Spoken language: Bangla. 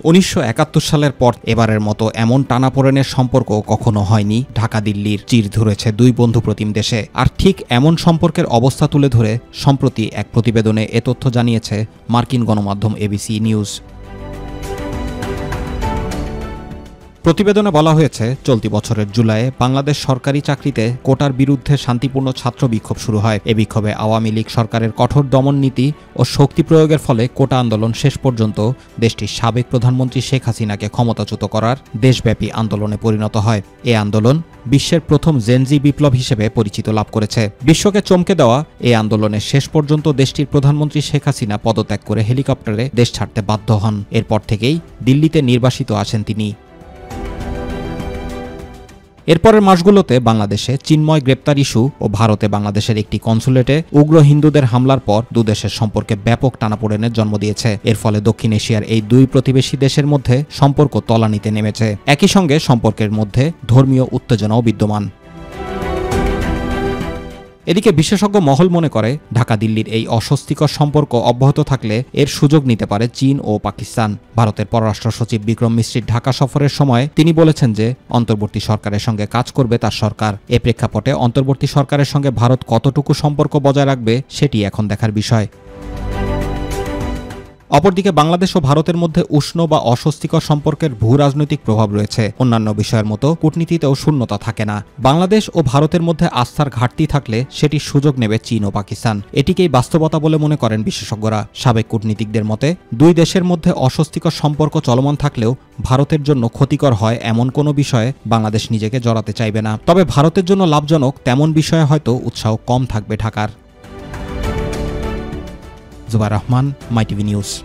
1971 সালের পর এবারের মতো এমন টানাপোড়েনের সম্পর্ক কখনো হয়নি ঢাকা দিল্লির। চির ধরেছে দুই বন্ধুপ্রতিম দেশে। আর ঠিক এমন সম্পর্কের অবস্থা তুলে ধরে সম্প্রতি এক প্রতিবেদনে এ তথ্য জানিয়েছে মার্কিন গণমাধ্যম এবিসি নিউজ। প্রতিবেদনে বলা হয়েছে, চলতি বছরের জুলাইয়ে বাংলাদেশ সরকারি চাকরিতে কোটার বিরুদ্ধে শান্তিপূর্ণ ছাত্র বিক্ষোভ শুরু হয়। এ বিক্ষোভে আওয়ামী লীগ সরকারের কঠোর দমন নীতি ও শক্তি প্রয়োগের ফলে কোটা আন্দোলন শেষ পর্যন্ত দেশটির সাবেক প্রধানমন্ত্রী শেখ হাসিনাকে ক্ষমতাচ্যুত করার দেশব্যাপী আন্দোলনে পরিণত হয়। এ আন্দোলন বিশ্বের প্রথম জেনজি বিপ্লব হিসেবে পরিচিত লাভ করেছে। বিশ্বকে চমকে দেওয়া এই আন্দোলনে শেষ পর্যন্ত দেশটির প্রধানমন্ত্রী শেখ হাসিনা পদত্যাগ করে হেলিকপ্টারে দেশ ছাড়তে বাধ্য হন। এরপর থেকেই দিল্লিতে নির্বাসিত আছেন তিনি। এরপরের মাসগুলোতে বাংলাদেশে চিন্ময় গ্রেপ্তার ইস্যু ও ভারতে বাংলাদেশের একটি কনসুলেটে উগ্র হিন্দুদের হামলার পর দুদেশের সম্পর্কে ব্যাপক টানাপোড়েনের জন্ম দিয়েছে। এর ফলে দক্ষিণ এশিয়ার এই দুই প্রতিবেশী দেশের মধ্যে সম্পর্ক তলানিতে নেমেছে। একই সঙ্গে সম্পর্কের মধ্যে ধর্মীয় উত্তেজনাও বিদ্যমান। এদিকে বিশেষজ্ঞ মহল মনে করে, ঢাকা দিল্লির এই অস্বস্তিকর সম্পর্ক অব্যাহত থাকলে এর সুযোগ নিতে পারে চীন ও পাকিস্তান। ভারতের পররাষ্ট্র সচিব বিক্রম মিশ্রির ঢাকা সফরের সময় তিনি বলেছেন যে অন্তর্বর্তী সরকারের সঙ্গে কাজ করবে তার সরকার। এ প্রেক্ষাপটে অন্তর্বর্তী সরকারের সঙ্গে ভারত কতটুকু সম্পর্ক বজায় রাখবে সেটি এখন দেখার বিষয়। অপরদিকে বাংলাদেশ ও ভারতের মধ্যে উষ্ণ বা অস্বস্তিকর সম্পর্কের ভূ রাজনৈতিক প্রভাব রয়েছে। অন্যান্য বিষয়ের মতো কূটনীতিতেও শূন্যতা থাকে না। বাংলাদেশ ও ভারতের মধ্যে আস্থার ঘাটতি থাকলে সেটির সুযোগ নেবে চীন ও পাকিস্তান। এটিকেই বাস্তবতা বলে মনে করেন বিশেষজ্ঞরা। সাবেক কূটনীতিকদের মতে, দুই দেশের মধ্যে অস্বস্তিকর সম্পর্ক চলমান থাকলেও ভারতের জন্য ক্ষতিকর হয় এমন কোনো বিষয়ে বাংলাদেশ নিজেকে জড়াতে চাইবে না। তবে ভারতের জন্য লাভজনক তেমন বিষয়ে হয়তো উৎসাহ কম থাকবে ঢাকার। জুবাইর রহমান, মাই টিভি নিউজ।